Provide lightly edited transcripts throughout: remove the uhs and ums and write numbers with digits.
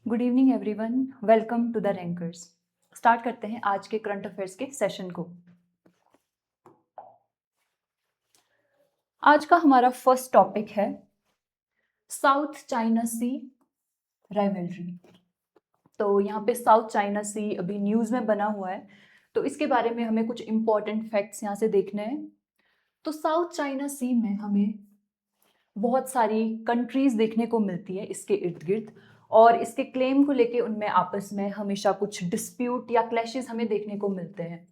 Good evening everyone, welcome to the rankers. Start करते हैं आज के करंट अफेयर्स के सेशन को। आज का हमारा फर्स्ट टॉपिक है साउथ चाइना सी राइवलरी। तो यहाँ पे साउथ चाइना सी अभी न्यूज़ में बना हुआ है, तो इसके बारे में हमें कुछ इंपॉर्टेंट फैक्ट्स यहाँ से देखने हैं। तो साउथ चाइना सी में हमें बहुत सारी कंट्रीज देखने को मिलती है इसके इर्द गिर्द, और इसके क्लेम को लेके उनमें आपस में हमेशा कुछ डिस्प्यूट या क्लैशेस हमें देखने को मिलते हैं।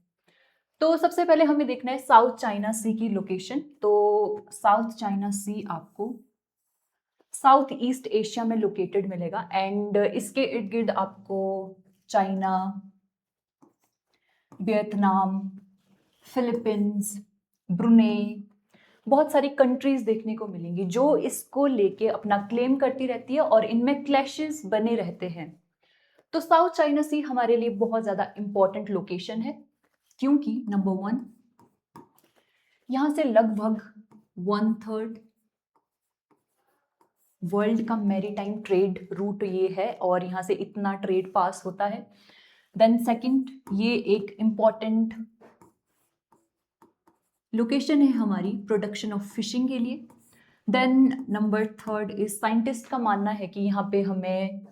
तो सबसे पहले हमें देखना है साउथ चाइना सी की लोकेशन। तो साउथ चाइना सी आपको साउथ ईस्ट एशिया में लोकेटेड मिलेगा एंड इसके इर्द गिर्द आपको चाइना, वियतनाम, फिलीपींस, ब्रुनेई, बहुत सारी कंट्रीज देखने को मिलेंगी जो इसको लेके अपना क्लेम करती रहती है और इनमें क्लैशेस बने रहते हैं। तो साउथ चाइना सी हमारे लिए बहुत ज्यादा इंपॉर्टेंट लोकेशन है, क्योंकि नंबर 1, यहां से लगभग 1/3 वर्ल्ड का मैरीटाइम ट्रेड रूट ये है और यहाँ से इतना ट्रेड पास होता है। देन सेकंड, ये एक इम्पॉर्टेंट लोकेशन है हमारी प्रोडक्शन ऑफ फिशिंग के लिए। देन नंबर 3 इज साइंटिस्ट का मानना है कि यहाँ पे हमें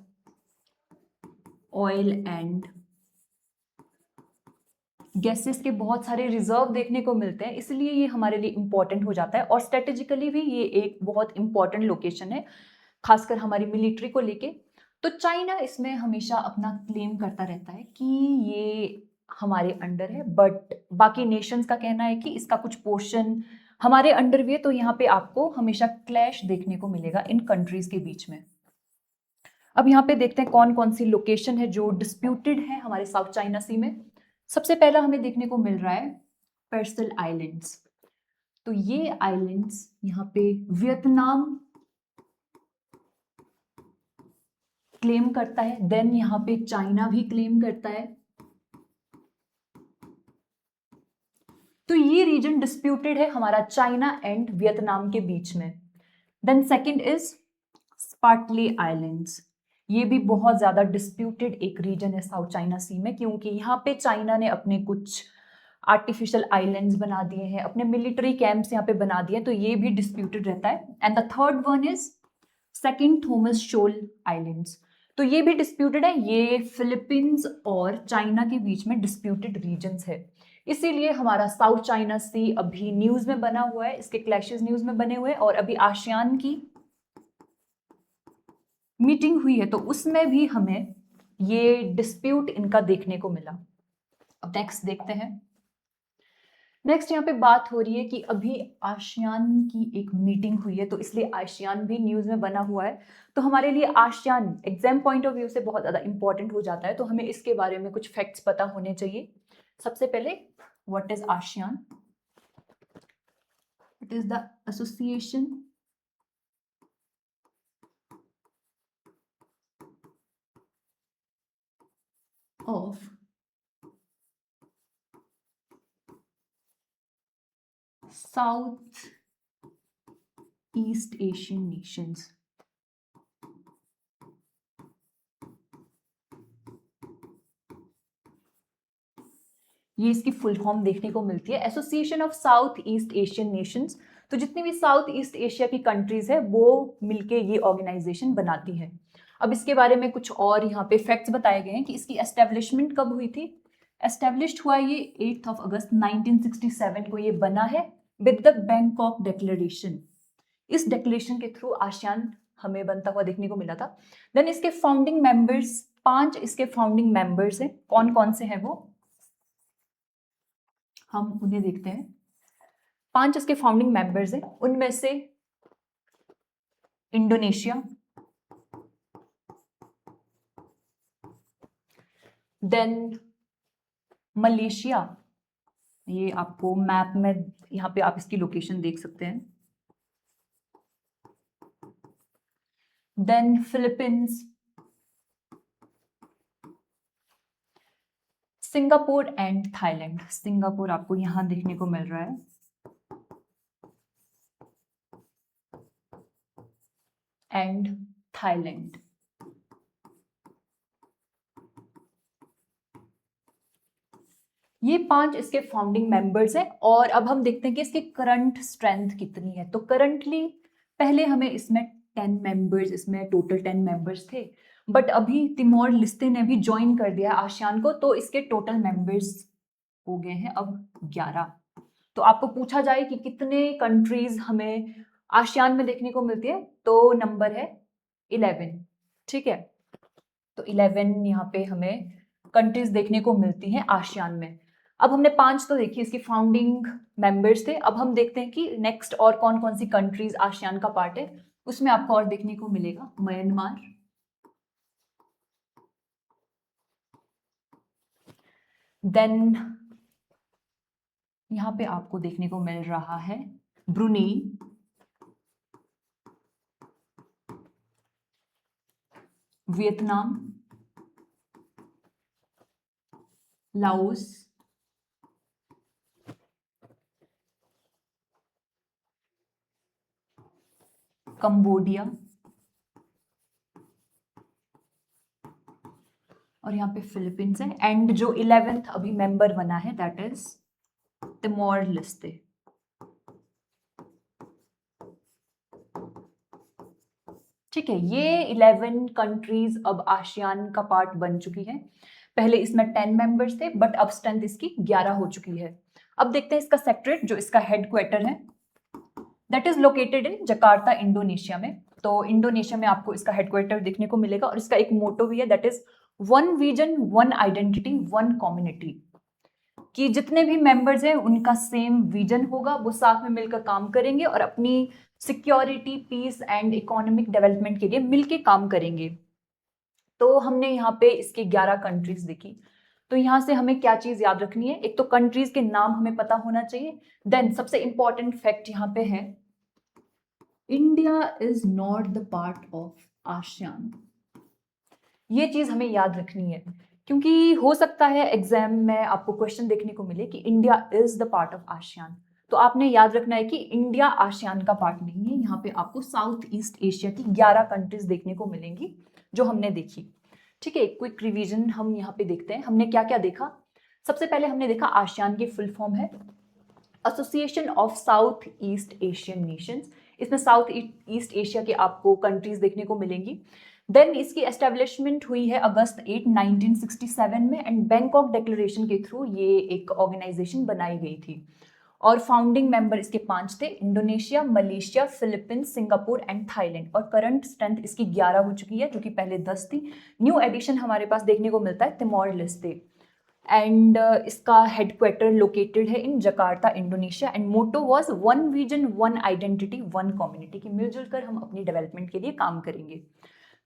ऑयल एंड गैसेस के बहुत सारे रिजर्व देखने को मिलते हैं, इसलिए ये हमारे लिए इंपॉर्टेंट हो जाता है और स्ट्रेटेजिकली भी ये एक बहुत इंपॉर्टेंट लोकेशन है, खासकर हमारी मिलिट्री को लेके। तो चाइना इसमें हमेशा अपना क्लेम करता रहता है कि ये हमारे अंडर है, बट बाकी नेशंस का कहना है कि इसका कुछ पोर्शन हमारे अंडर भी है। तो यहाँ पे आपको हमेशा क्लैश देखने को मिलेगा इन कंट्रीज के बीच में। अब यहाँ पे देखते हैं कौन कौन सी लोकेशन है जो डिस्प्यूटेड है हमारे साउथ चाइना सी में। सबसे पहला हमें देखने को मिल रहा है पेर्सल आइलैंड्स। तो ये आइलैंड्स यहाँ पे वियतनाम क्लेम करता है, देन यहाँ पे चाइना भी क्लेम करता है। तो ये रीजन डिस्प्यूटेड है हमारा चाइना एंड वियतनाम के बीच में। Then second is Spratly islands. ये भी बहुत ज्यादा डिस्प्यूटेड एक रीजन है साउथ चाइना सी में, क्योंकि यहाँ पे चाइना ने अपने कुछ आर्टिफिशियल आइलैंड्स बना दिए हैं, अपने मिलिट्री कैंप्स यहाँ पे बना दिए हैं, तो ये भी डिस्प्यूटेड रहता है। And the third one is Second Thomas Shoal islands. तो ये भी डिस्प्यूटेड है, ये फिलीपींस और चाइना के बीच में डिस्प्यूटेड रीजन्स है, इसीलिए हमारा साउथ चाइना सी अभी न्यूज में बना हुआ है, इसके क्लैशेस न्यूज में बने हुए हैं। और अभी आसियान की मीटिंग हुई है तो उसमें भी हमें ये डिस्प्यूट इनका देखने को मिला। अब नेक्स्ट देखते हैं। नेक्स्ट यहाँ पे बात हो रही है कि अभी आसियान की एक मीटिंग हुई है, तो इसलिए आसियान भी न्यूज में बना हुआ है। तो हमारे लिए ASEAN exam point of view से बहुत ज्यादा इंपॉर्टेंट हो जाता है, तो हमें इसके बारे में कुछ फैक्ट्स पता होने चाहिए। सबसे पहले, what is ASEAN? It is the association of south east Asian Nations. ये इसकी फुल फॉर्म देखने को मिलती है, association of south east Asian Nations. तो जितनी भी साउथ ईस्ट एशिया की कंट्रीज है वो मिलके ये ऑर्गेनाइजेशन बनाती है। अब इसके बारे में कुछ और यहाँ पे फैक्ट्स बताए गए हैं कि इसकी एस्टेब्लिशमेंट कब हुई थी। एस्टेब्लिश्ड हुआ ये 8 अगस्त 1967 को ये बना है विद द बैंकॉक डिक्लेरेशन। इस डिक्लेरेशन के थ्रू आसियान हमें बनता हुआ देखने को मिला था। देन इसके फाउंडिंग मेंबर्स, 5 इसके फाउंडिंग मेंबर्स हैं। कौन कौन से हैं वो, हम उन्हें देखते हैं। 5 इसके फाउंडिंग मेंबर्स हैं, उनमें से इंडोनेशिया, देन मलेशिया, ये आपको मैप में यहाँ पे आप इसकी लोकेशन देख सकते हैं। Then Philippines, Singapore and Thailand. Singapore आपको यहां देखने को मिल रहा है, एंड थाईलैंड। ये 5 इसके फाउंडिंग मेंबर्स हैं। और अब हम देखते हैं कि इसकी करंट स्ट्रेंथ कितनी है। तो करंटली पहले हमें इसमें 10 मेंबर्स, इसमें टोटल 10 मेंबर्स थे, बट अभी तिमोर लिस्ते ने भी ज्वाइन कर दिया आसियान को, तो इसके टोटल मेंबर्स हो गए हैं अब 11। तो आपको पूछा जाए कि कितने कंट्रीज हमें आसियान में देखने को मिलती है, तो नंबर है 11। ठीक है, तो 11 यहाँ पे हमें कंट्रीज देखने को मिलती हैं आसियान में। अब हमने 5 तो देखी, इसकी फाउंडिंग मेंबर्स थे। अब हम देखते हैं कि नेक्स्ट और कौन कौन सी कंट्रीज आसियान का पार्ट है। उसमें आपको और देखने को मिलेगा म्यांमार, देन यहाँ पे आपको देखने को मिल रहा है ब्रुनेई, वियतनाम, लाओस, कंबोडिया, और यहाँ पे फिलीपींस है। एंड जो 11th अभी मेंबर बना है दैट इज तिमोर लेस्ते। ठीक है, ये 11 कंट्रीज अब आसियान का पार्ट बन चुकी है। पहले इसमें 10 मेंबर्स थे, बट अब स्ट्रेंथ इसकी 11 हो चुकी है। अब देखते हैं इसका सेक्रेटरीट, जो इसका हेडक्वार्टर है, that is located in Jakarta, Indonesia में। तो इंडोनेशिया में आपको इसका हेडक्वार्टर देखने को मिलेगा, और इसका एक मोटो भी है, that is one vision, one identity, one community. कि जितने भी मेंबर्स हैं उनका सेम विजन होगा, वो साथ में मिलकर काम करेंगे और अपनी security, peace and economic development के लिए मिलके काम करेंगे। तो हमने यहाँ पे इसके 11 कंट्रीज देखी। तो यहाँ से हमें क्या चीज याद रखनी है, एक तो कंट्रीज के नाम हमें पता होना चाहिए। देन सबसे इंपॉर्टेंट फैक्ट यहाँ पे है, India is not the part of ASEAN. ये चीज हमें याद रखनी है, क्योंकि हो सकता है एग्जाम में आपको क्वेश्चन देखने को मिले कि India is the part of ASEAN. तो आपने याद रखना है कि इंडिया आसियान का पार्ट नहीं है। यहाँ पे आपको साउथ ईस्ट एशिया की 11 कंट्रीज देखने को मिलेंगी जो हमने देखी। ठीक है, क्विक रिवीजन हम यहाँ पे देखते हैं हमने क्या क्या देखा। सबसे पहले हमने देखा आसियान की फुल फॉर्म है association of south east Asian Nations. इसमें साउथ ईस्ट एशिया के आपको कंट्रीज देखने को मिलेंगी। देन इसकी एस्टेब्लिशमेंट हुई है अगस्त 8, 1967 में, एंड बैंकॉक डिक्लेरेशन के थ्रू ये एक ऑर्गेनाइजेशन बनाई गई थी। और फाउंडिंग मेंबर इसके 5 थे, Indonesia, Malaysia, Philippines, Singapore and Thailand. और करंट स्ट्रेंथ इसकी 11 हो चुकी है, जो कि पहले 10 थी। न्यू एडिशन हमारे पास देखने को मिलता है तिमोर लेस्ते, एंड इसका हेडक्वार्टर लोकेटेड है in Jakarta, Indonesia. And motto was one vision, one identity, one community, की मिलजुल कर हम अपनी डेवलपमेंट के लिए काम करेंगे।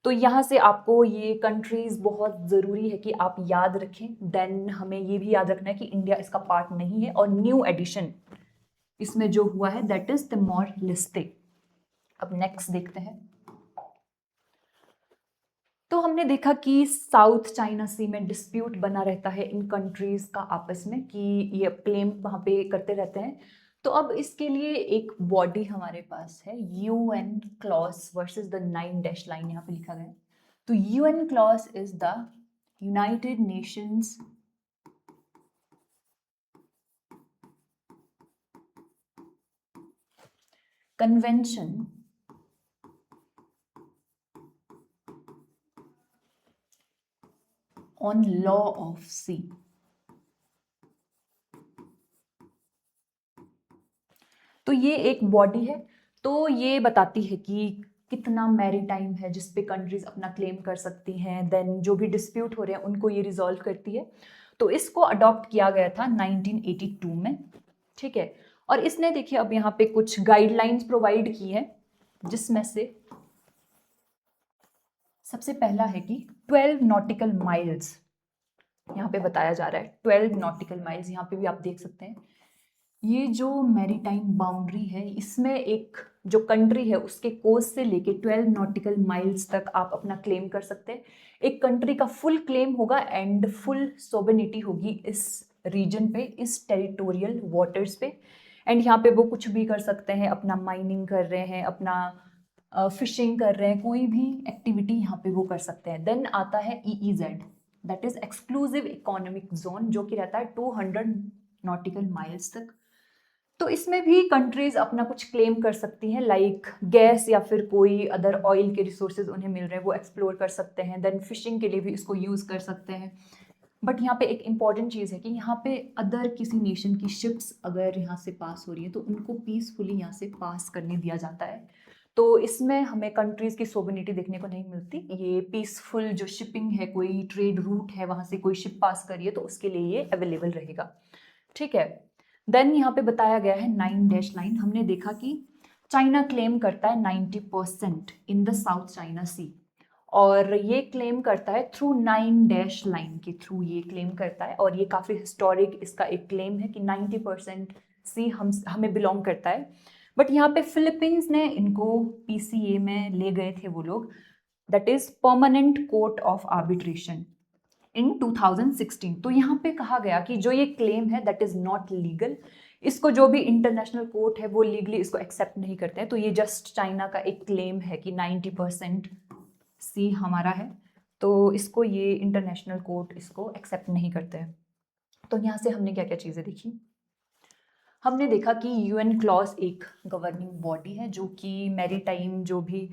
तो यहाँ से आपको ये कंट्रीज बहुत ज़रूरी है कि आप याद रखें। देन हमें ये भी याद रखना है कि इंडिया इसका पार्ट नहीं है, और न्यू एडिशन इसमें जो हुआ है दैट इज तिमोर लेस्ते। अब नेक्स्ट देखते हैं। तो हमने देखा कि साउथ चाइना सी में डिस्प्यूट बना रहता है इन कंट्रीज का आपस में, कि ये क्लेम वहाँ पे करते रहते हैं। तो अब इसके लिए एक बॉडी हमारे पास है, UNCLOS versus the 9 dash line यहाँ पे लिखा गया है। तो UNCLOS is the United Nations Convention on Law of Sea. तो ये एक बॉडी है, तो ये बताती है कि कितना मैरीटाइम है जिस पे कंट्रीज अपना क्लेम कर सकती हैं। देन जो भी डिस्प्यूट हो रहे हैं उनको ये रिजॉल्व करती है। तो इसको अडॉप्ट किया गया था 1982 में। ठीक है, और इसने देखिए अब यहाँ पे कुछ गाइडलाइंस प्रोवाइड की है, जिसमें से सबसे पहला है कि 12 नॉटिकल माइल्स यहाँ पे बताया जा रहा है। 12 नॉटिकल माइल्स यहाँ पे भी आप देख सकते हैं। ये जो मैरीटाइम बाउंड्री है, इसमें एक जो कंट्री है उसके कोस्ट से लेके 12 नॉटिकल माइल्स तक आप अपना क्लेम कर सकते हैं। एक कंट्री का फुल क्लेम होगा एंड फुल सोवेनिटी होगी इस रीजन पे, इस टेरिटोरियल वाटर्स पे। एंड यहाँ पे वो कुछ भी कर सकते हैं, अपना माइनिंग कर रहे हैं, अपना फिशिंग कर रहे हैं, कोई भी एक्टिविटी यहाँ पे वो कर सकते हैं। देन आता है EEZ, that is exclusive economic zone, जो कि रहता है 200 नॉटिकल माइल्स तक। तो इसमें भी कंट्रीज अपना कुछ क्लेम कर सकती हैं, लाइक गैस या फिर कोई अदर ऑयल के रिसोर्सेज उन्हें मिल रहे हैं वो एक्सप्लोर कर सकते हैं, देन फिशिंग के लिए भी इसको यूज़ कर सकते हैं। बट यहाँ पे एक इम्पॉर्टेंट चीज़ है कि यहाँ पे अदर किसी नेशन की शिप्स अगर यहाँ से पास हो रही है तो उनको पीसफुली यहाँ से पास करने दिया जाता है। तो इसमें हमें कंट्रीज़ की सोवरेनिटी देखने को नहीं मिलती। ये पीसफुल जो शिपिंग है, कोई ट्रेड रूट है, वहाँ से कोई शिप पास करिए तो उसके लिए ये अवेलेबल रहेगा। ठीक है, देन यहाँ पे बताया गया है 9-लाइन। हमने देखा कि चाइना क्लेम करता है 90% इन द साउथ चाइना सी, और ये क्लेम करता है थ्रू 9-लाइन के थ्रू ये क्लेम करता है, और ये काफ़ी हिस्टोरिक इसका एक क्लेम है कि 90% सी हमें बिलोंग करता है। बट यहाँ पे फिलीपींस ने इनको पीसीए में ले गए थे वो लोग, that is Permanent Court of Arbitration in 2016। तो यहाँ पे कहा गया कि जो ये क्लेम है दैट इज नॉट लीगल, इसको जो भी इंटरनेशनल कोर्ट है वो लीगली इसको एक्सेप्ट नहीं करते हैं। तो ये जस्ट चाइना का एक क्लेम है कि 90% सी हमारा है, तो इसको ये इंटरनेशनल कोर्ट इसको एक्सेप्ट नहीं करते हैं। तो यहाँ से हमने क्या क्या चीज़ें देखी, हमने देखा कि यूएन क्लॉज एक गवर्निंग बॉडी है जो कि मैरीटाइम जो भी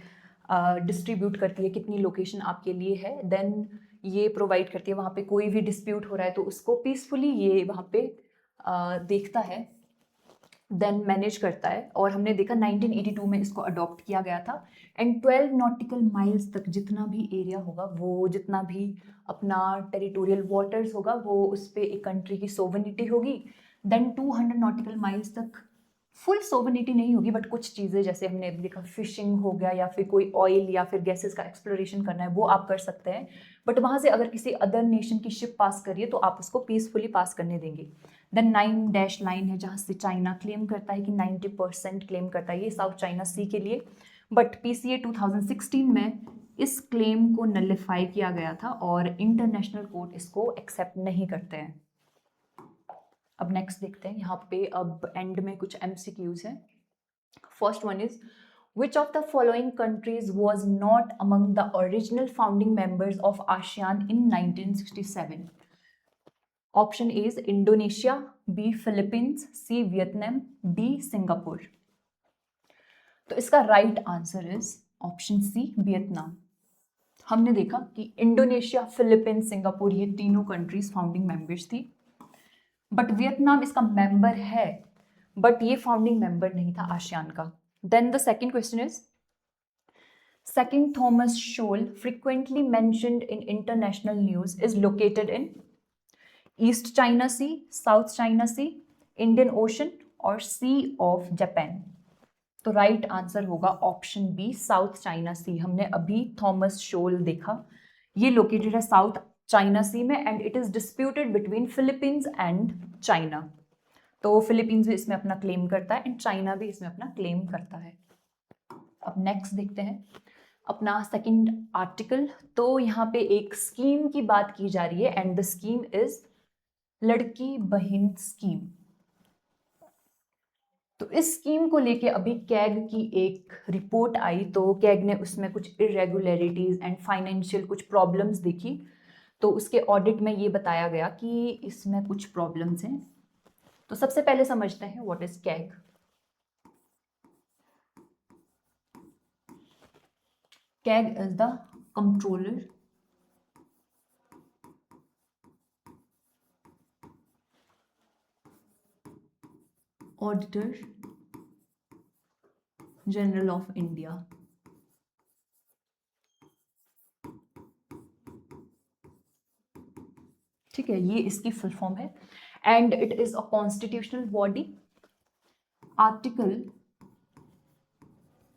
डिस्ट्रीब्यूट करती है कितनी लोकेशन आपके लिए है, देन ये प्रोवाइड करती है वहाँ पे कोई भी डिस्प्यूट हो रहा है तो उसको पीसफुली ये वहाँ पे देखता है, देन मैनेज करता है। और हमने देखा 1982 में इसको अडॉप्ट किया गया था, एंड 12 नॉटिकल माइल्स तक जितना भी एरिया होगा, वो जितना भी अपना टेरिटोरियल वाटर्स होगा, वो उस पर एक कंट्री की सोवरेनिटी होगी। देन 200 नॉटिकल माइल्स तक फुल सोवरेनिटी नहीं होगी, बट कुछ चीज़ें जैसे हमने अभी देखा फिशिंग हो गया या फिर कोई ऑयल या फिर गैसेस का एक्सप्लोरेशन करना है वो आप कर सकते हैं। बट वहाँ से अगर किसी अदर नेशन की शिप पास करिए तो आप उसको पीसफुली पास करने देंगे। देन 9-लाइन है जहाँ से चाइना क्लेम करता है कि 90% क्लेम करता है ये साउथ चाइना सी के लिए, बट पीसीए 2016 में इस क्लेम को नलिफाई किया गया था और इंटरनेशनल कोर्ट इसको एक्सेप्ट नहीं करते हैं। अब नेक्स्ट देखते हैं, यहाँ पे अब एंड में कुछ MCQs हैं। First one is which of the following countries was not among the original founding members of ASEAN in 1967? Option A is Indonesia, B Philippines, C Vietnam, D Singapore. तो इसका right answer is option C Vietnam. हमने देखा कि Indonesia, Philippines, Singapore ये तीनों countries founding members थी, but Vietnam इसका member है, बट ये फाउंडिंग मेंबर नहीं था आसियान का। Then the second question is Second Thomas Shoal frequently mentioned in international news is located in East China Sea, South China Sea, Indian Ocean और Sea of Japan. तो right answer होगा option B south China सी। हमने अभी Thomas शोल देखा, ये located है south China सी में, and it is disputed between Philippines and China. तो फिलीपींस भी इसमें अपना क्लेम करता है एंड चाइना भी इसमें अपना क्लेम करता है। अब नेक्स्ट देखते हैं अपना सेकंड आर्टिकल। तो यहाँ पे एक स्कीम की बात की जा रही है, एंड द स्कीम इज लड़की बहन स्कीम। तो इस स्कीम को लेके अभी कैग की एक रिपोर्ट आई, तो कैग ने उसमें कुछ इरेगुलरिटीज एंड फाइनेंशियल कुछ प्रॉब्लम्स देखी। तो उसके ऑडिट में ये बताया गया कि इसमें कुछ प्रॉब्लम्स हैं। तो सबसे पहले समझते हैं what is CAG. CAG is the controller auditor general of India. ठीक है, ये इसकी फुल फॉर्म है, and it is a constitutional body. Article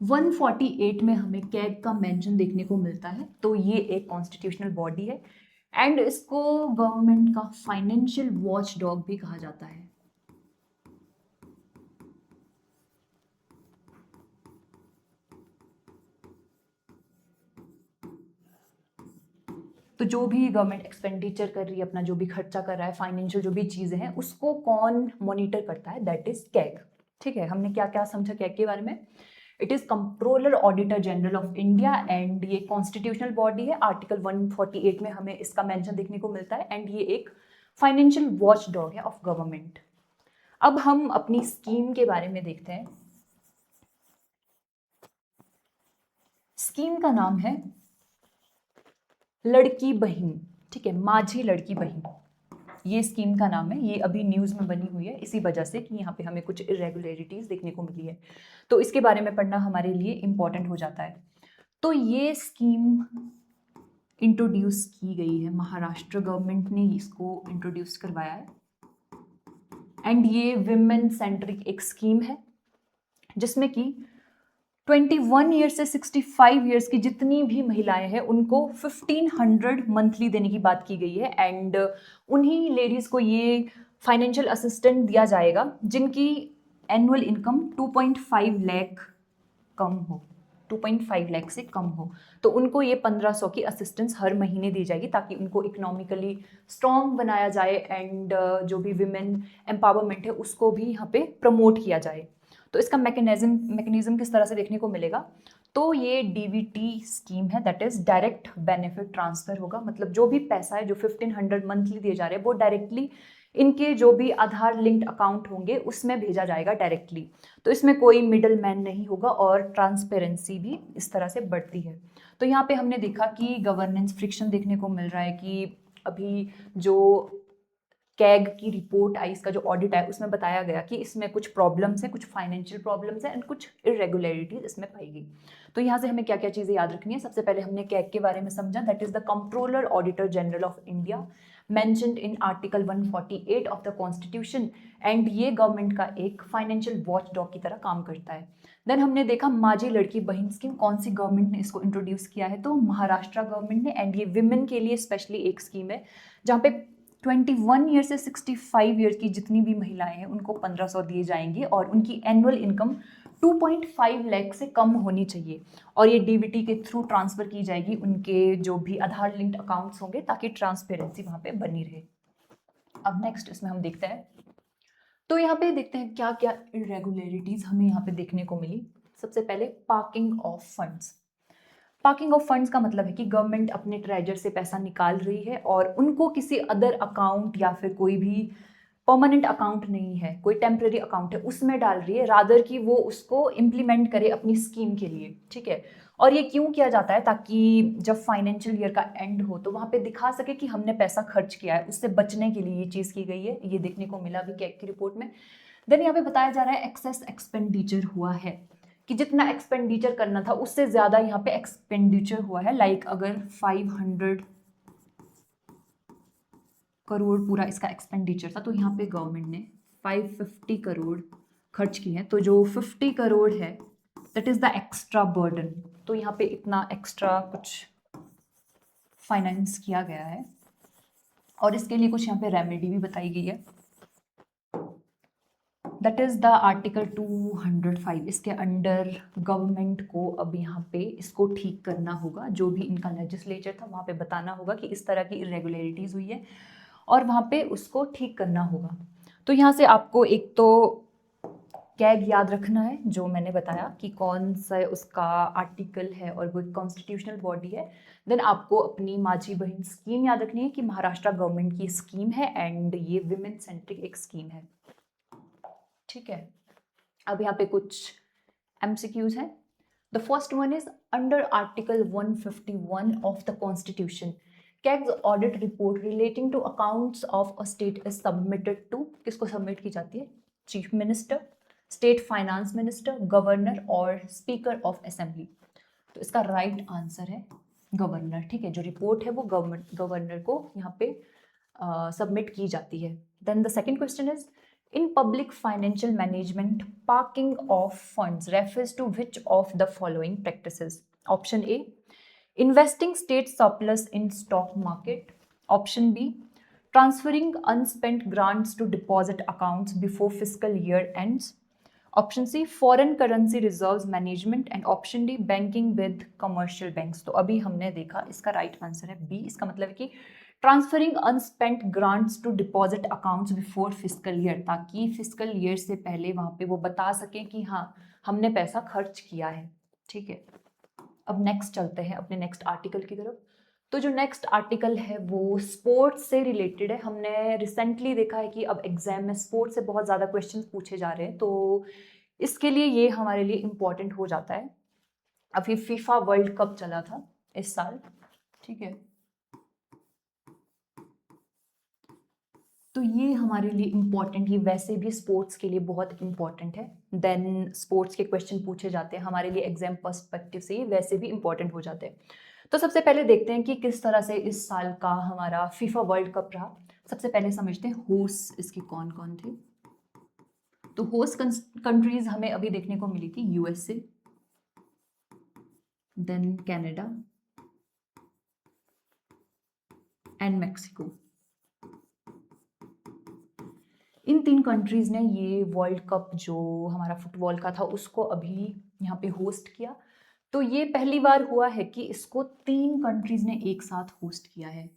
148 में हमें कैग का मेंशन देखने को मिलता है। तो ये एक कॉन्स्टिट्यूशनल बॉडी है, एंड इसको गवर्नमेंट का फाइनेंशियल वॉच डॉग भी कहा जाता है। तो जो भी गवर्नमेंट एक्सपेंडिचर कर रही है, अपना जो भी खर्चा कर रहा है, फाइनेंशियल जो भी चीज़ें हैं, उसको कौन मॉनिटर करता है, दैट इज कैग। ठीक है, हमने क्या क्या समझा कैग के बारे में। It is controller auditor general of India and ये कॉन्स्टिट्यूशनल बॉडी है। आर्टिकल 148 में हमें इसका मेंशन देखने को मिलता है एंड ये एक फाइनेंशियल वॉच डॉग है ऑफ गवर्नमेंट। अब हम अपनी स्कीम के बारे में देखते हैं। स्कीम का नाम है लड़की बहन, ठीक है, माझी लड़की बहन, ये स्कीम का नाम है। ये अभी न्यूज़ में बनी हुई है इसी वजह से कि यहाँ पे हमें कुछ इरेगुलरिटीज़ देखने को मिली है, तो इसके बारे में पढ़ना हमारे लिए इम्पॉर्टेंट हो जाता है। तो ये स्कीम इंट्रोड्यूस की गई है, महाराष्ट्र गवर्नमेंट ने इसको इंट्रोड्यूस करवाया है एंड ये विमेन सेंट्रिक एक स्कीम है जिसमें कि 21 ईयर से 65 ईयर्स की जितनी भी महिलाएं हैं उनको 1500 मंथली देने की बात की गई है एंड उन्हीं लेडीज़ को ये फाइनेंशियल असिस्टेंट दिया जाएगा जिनकी एनुअल इनकम 2.5 लाख कम हो, 2.5 लाख से कम हो, तो उनको ये 1500 की असिस्टेंस हर महीने दी जाएगी ताकि उनको इकोनॉमिकली स्ट्रॉन्ग बनाया जाए एंड जो भी विमेन एम्पावरमेंट है उसको भी यहाँ पे प्रमोट किया जाए। तो इसका मैकेनिज्म किस तरह से देखने को मिलेगा, तो ये डीबीटी स्कीम है, that is direct benefit transfer होगा। मतलब जो भी पैसा है जो 1500 मंथली दिए जा रहे हैं वो डायरेक्टली इनके जो भी आधार लिंक्ड अकाउंट होंगे उसमें भेजा जाएगा डायरेक्टली। तो इसमें कोई मिडल मैन नहीं होगा और ट्रांसपेरेंसी भी इस तरह से बढ़ती है। तो यहाँ पे हमने देखा कि गवर्नेंस फ्रिक्शन देखने को मिल रहा है कि अभी जो कैग की रिपोर्ट आई, इसका जो ऑडिट है उसमें बताया गया कि इसमें कुछ प्रॉब्लम्स हैं, कुछ फाइनेंशियल प्रॉब्लम्स हैं एंड कुछ इरेगुलरिटीज इसमें पाई गई। तो यहाँ से हमें क्या क्या चीज़ें याद रखनी है। सबसे पहले हमने कैग के बारे में समझा, that is the controller auditor general of India mentioned in article 148 of the constitution and ये गवर्नमेंट का एक फाइनेंशियल वॉच डॉग की तरह काम करता है। देन हमने देखा माझी लड़की बहन स्कीम, कौन सी गवर्नमेंट ने इसको इंट्रोड्यूस किया है, तो महाराष्ट्र गवर्नमेंट ने एंड ये विमेन के लिए स्पेशली एक स्कीम है जहाँ पे 21 ईयर से 65 ईयर की जितनी भी महिलाएं हैं उनको 1500 दिए जाएंगे और उनकी एनुअल इनकम 2.5 लाख से कम होनी चाहिए और ये डीबीटी के थ्रू ट्रांसफ़र की जाएगी उनके जो भी आधार लिंक्ड अकाउंट्स होंगे ताकि ट्रांसपेरेंसी वहाँ पे बनी रहे। अब नेक्स्ट इसमें हम देखते हैं, तो यहाँ पे देखते हैं क्या क्या इरेगुलरिटीज़ हमें यहाँ पे देखने को मिली। सबसे पहले parking of funds. Parking of funds का मतलब है कि गवर्नमेंट अपने ट्रेजर से पैसा निकाल रही है और उनको किसी अदर अकाउंट या फिर कोई भी परमानेंट अकाउंट नहीं है, कोई टेम्परेरी अकाउंट है उसमें डाल रही है, रादर कि वो उसको इम्प्लीमेंट करे अपनी स्कीम के लिए, ठीक है। और ये क्यों किया जाता है, ताकि जब फाइनेंशियल ईयर का एंड हो तो वहाँ पे दिखा सके कि हमने पैसा खर्च किया है, उससे बचने के लिए ये चीज़ की गई है। ये देखने को मिला भी कैग की रिपोर्ट में। देन यहाँ पे बताया जा रहा है एक्सेस एक्सपेंडिचर हुआ है कि जितना एक्सपेंडिचर करना था उससे ज़्यादा यहाँ पे एक्सपेंडिचर हुआ है। लाइक अगर 500 करोड़ पूरा इसका एक्सपेंडिचर था तो यहाँ पे गवर्नमेंट ने 550 करोड़ खर्च किए हैं, तो जो 50 करोड़ है that is the extra burden. तो यहाँ पे इतना एक्स्ट्रा कुछ फाइनेंस किया गया है और इसके लिए कुछ यहाँ पे रेमेडी भी बताई गई है, दैट इज़ द आर्टिकल 205। इसके अंडर गवर्नमेंट को अब यहाँ पे इसको ठीक करना होगा, जो भी इनका लेजिस्लेचर था वहाँ पे बताना होगा कि इस तरह की इरेगुलरिटीज़ हुई है और वहाँ पे उसको ठीक करना होगा। तो यहाँ से आपको एक तो कैग याद रखना है जो मैंने बताया कि कौन सा उसका आर्टिकल है और वो कॉन्स्टिट्यूशनल बॉडी है। देन आपको अपनी माझी बहन स्कीम याद रखनी है कि महाराष्ट्र गवर्नमेंट की स्कीम है एंड ये विमेन सेंट्रिक एक स्कीम है, ठीक है। अब यहाँ पे कुछ MCQs हैं। The first one is under article 151 of the constitution CAG's audit report relating to accounts of a state is submitted to, किसको सबमिट की जाती है, chief minister, state finance minister, governor और स्पीकर ऑफ असेंबली। तो इसका right answer है governor, ठीक है। जो रिपोर्ट है वो गवर्नर को यहाँ पे सबमिट की जाती है। Then the second question is in public financial management, parking of funds refers to which of the following practices? Option A, investing state surplus in stock market. Option B, transferring unspent grants to deposit accounts before fiscal year ends. Option C, foreign currency reserves management. And option D, banking with commercial banks. तो अभी हमने देखा इसका right answer है B। इसका मतलब है कि transferring unspent grants to deposit accounts before physical year, ताकि फिजिकल ईयर से पहले वहाँ पे वो बता सकें कि हाँ हमने पैसा खर्च किया है, ठीक है। अब नेक्स्ट चलते हैं अपने नेक्स्ट आर्टिकल की तरफ। तो जो नेक्स्ट आर्टिकल है वो स्पोर्ट्स से रिलेटेड है। हमने रिसेंटली देखा है कि अब एग्जाम में स्पोर्ट्स से बहुत ज़्यादा क्वेश्चंस पूछे जा रहे हैं, तो इसके लिए ये हमारे लिए इम्पोर्टेंट हो जाता है। अभी फीफा वर्ल्ड कप चला था इस साल, ठीक है, तो ये हमारे लिए इम्पॉर्टेंट, ये वैसे भी स्पोर्ट्स के लिए बहुत इम्पॉर्टेंट है। देन स्पोर्ट्स के क्वेश्चन पूछे जाते हैं हमारे लिए एग्जाम पर्सपेक्टिव से, ये वैसे भी इम्पॉर्टेंट हो जाते हैं। तो सबसे पहले देखते हैं कि किस तरह से इस साल का हमारा फीफा वर्ल्ड कप रहा। सबसे पहले समझते हैं होस्ट इसके कौन कौन थे। तो होस्ट कंट्रीज हमें अभी देखने को मिली थी USA, then Canada and Mexico. इन 3 कंट्रीज़ ने ये वर्ल्ड कप जो हमारा फुटबॉल का था उसको अभी यहाँ पे होस्ट किया। तो ये पहली बार हुआ है कि इसको 3 कंट्रीज़ ने एक साथ होस्ट किया है।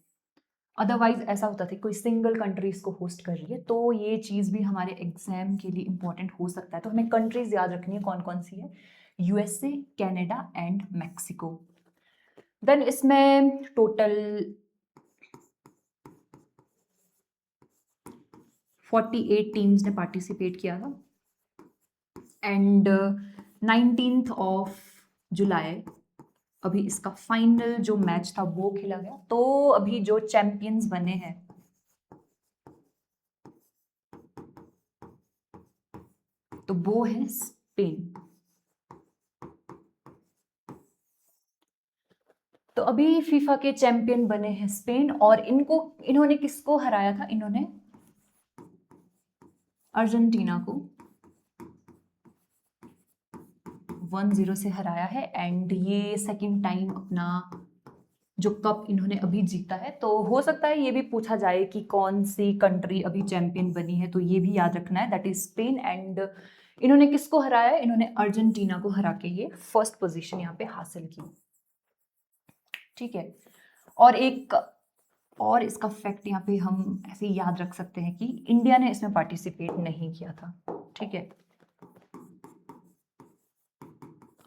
अदरवाइज ऐसा होता था कोई सिंगल कंट्री इसको होस्ट कर रही है, तो ये चीज़ भी हमारे एग्जाम के लिए इम्पोर्टेंट हो सकता है। तो हमें कंट्रीज याद रखनी है कौन कौन सी है, USA, Canada and Mexico. Then इसमें टोटल 48 टीम्स ने पार्टिसिपेट किया था एंड 19th ऑफ जुलाई अभी इसका फाइनल जो मैच था वो खेला गया। तो अभी जो चैंपियंस बने हैं तो वो है स्पेन। तो अभी फीफा के चैंपियन बने हैं स्पेन, और इन्होंने किसको हराया था, इन्होंने अर्जेंटीना को 1-0 से हराया है एंड ये सेकंड टाइम अपना जो कप इन्होंने अभी जीता है। तो हो सकता है ये भी पूछा जाए कि कौन सी कंट्री अभी चैंपियन बनी है, तो ये भी याद रखना है, दैट इज स्पेन। एंड इन्होंने किसको हराया है, इन्होंने अर्जेंटीना को हरा के ये फर्स्ट पोजीशन यहाँ पे हासिल की, ठीक है। और इसका फैक्ट यहाँ पे हम ऐसे याद रख सकते हैं कि इंडिया ने इसमें पार्टिसिपेट नहीं किया था, ठीक है।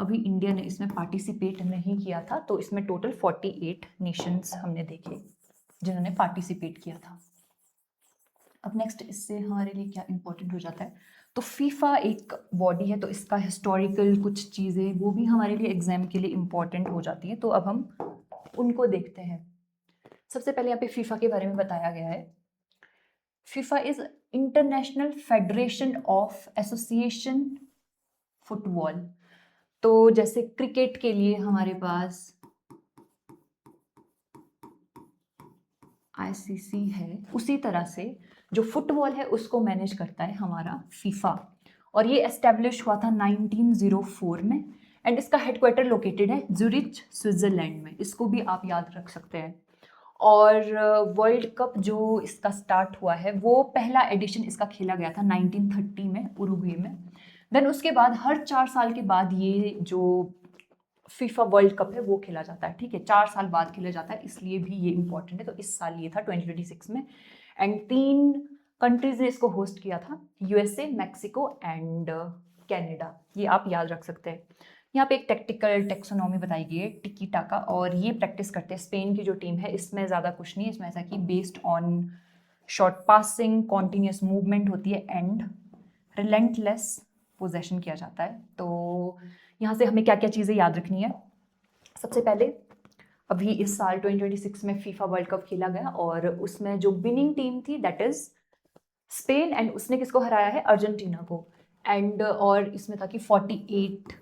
अभी इंडिया ने इसमें पार्टिसिपेट नहीं किया था, तो इसमें टोटल 48 नेशंस हमने देखे जिन्होंने पार्टिसिपेट किया था। अब नेक्स्ट इससे हमारे लिए क्या इंपॉर्टेंट हो जाता है, तो फीफा एक बॉडी है, तो इसका हिस्टोरिकल कुछ चीज़ें वो भी हमारे लिए एग्जाम के लिए इम्पॉर्टेंट हो जाती है। तो अब हम उनको देखते हैं। सबसे पहले यहाँ पे फीफा के बारे में बताया गया है। FIFA is international federation of association football. तो जैसे क्रिकेट के लिए हमारे पास आईसीसी है, उसी तरह से जो फुटबॉल है उसको मैनेज करता है हमारा फीफा, और ये एस्टेब्लिश हुआ था 1904 में एंड इसका हेडक्वार्टर लोकेटेड है ज़ुरिच स्विट्जरलैंड में। इसको भी आप याद रख सकते हैं। और वर्ल्ड कप जो इसका स्टार्ट हुआ है वो पहला एडिशन इसका खेला गया था 1930 में उरुग्वे में। देन उसके बाद हर 4 साल के बाद ये जो फीफा वर्ल्ड कप है वो खेला जाता है, ठीक है, 4 साल बाद खेला जाता है, इसलिए भी ये इंपॉर्टेंट है। तो इस साल ये था 2026 में एंड 3 कंट्रीज ने इसको होस्ट किया था, यूएसए, मैक्सिको एंड कनाडा। ये आप याद रख सकते हैं। यहाँ पे एक टेक्टिकल टेक्सोनॉमी बताई गई है टिकी टाका, और ये प्रैक्टिस करते हैं स्पेन की जो टीम है। इसमें ज़्यादा कुछ नहीं है, इसमें ऐसा कि based on short passing, continuous movement होती है एंड रिलेंटलेस पोजेशन किया जाता है। तो यहाँ से हमें क्या क्या चीज़ें याद रखनी है। सबसे पहले अभी इस साल 2026 में फीफा वर्ल्ड कप खेला गया और उसमें जो विनिंग टीम थी दैट इज स्पेन एंड उसने किसको हराया है, अर्जेंटीना को। एंड और इसमें था कि 48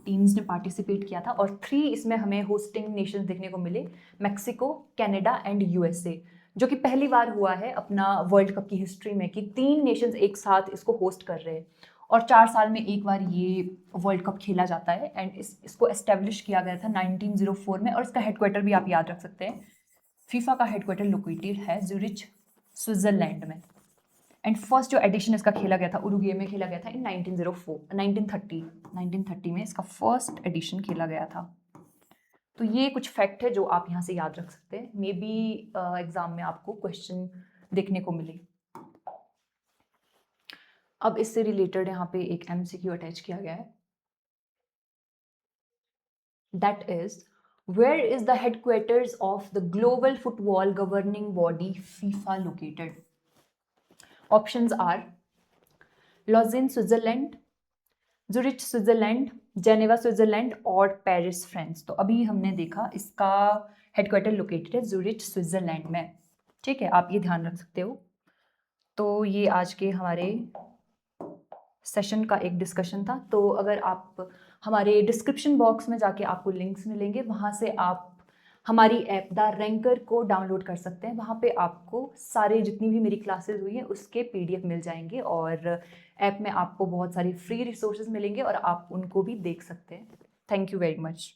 टीम्स ने पार्टिसिपेट किया था और 3 इसमें हमें होस्टिंग नेशंस देखने को मिले, मैक्सिको, कनाडा एंड यूएसए, जो कि पहली बार हुआ है अपना वर्ल्ड कप की हिस्ट्री में कि 3 नेशंस एक साथ इसको होस्ट कर रहे हैं और 4 साल में एक बार ये वर्ल्ड कप खेला जाता है। एंड इसको एस्टेब्लिश किया गया था 1904 में, और इसका हेडक्वार्टर भी आप याद रख सकते हैं। फीफा का हेडक्वार्टर लोकेटेड है ज़ुरिच स्विट्जरलैंड में। एंड फर्स्ट जो एडिशन इसका खेला गया था उरुग्वे में खेला गया था इन 1930 में इसका फर्स्ट एडिशन खेला गया था। तो ये कुछ फैक्ट है जो आप यहाँ से याद रख सकते हैं, मे बी एग्जाम में आपको क्वेश्चन देखने को मिले। अब इससे रिलेटेड यहाँ पे एक एमसीक्यू अटैच किया गया है। That is where is the headquarters of the global football governing body FIFA located? Options are Lausanne, Switzerland, Zurich, Switzerland, Geneva Switzerland और पेरिस फ्रांस। तो अभी हमने देखा इसका हेडक्वार्टर लोकेटेड है जूरिच स्विट्जरलैंड में। ठीक है, आप ये ध्यान रख सकते हो। तो ये आज के हमारे सेशन का एक डिस्कशन था। तो अगर आप हमारे डिस्क्रिप्शन बॉक्स में जाके आपको लिंक्स मिलेंगे, वहाँ से आप हमारी ऐप द रैंकर को डाउनलोड कर सकते हैं। वहाँ पे आपको सारे जितनी भी मेरी क्लासेस हुई हैं उसके PDF मिल जाएंगे और ऐप में आपको बहुत सारी फ्री रिसोर्सेज मिलेंगे और आप उनको भी देख सकते हैं। Thank you very much.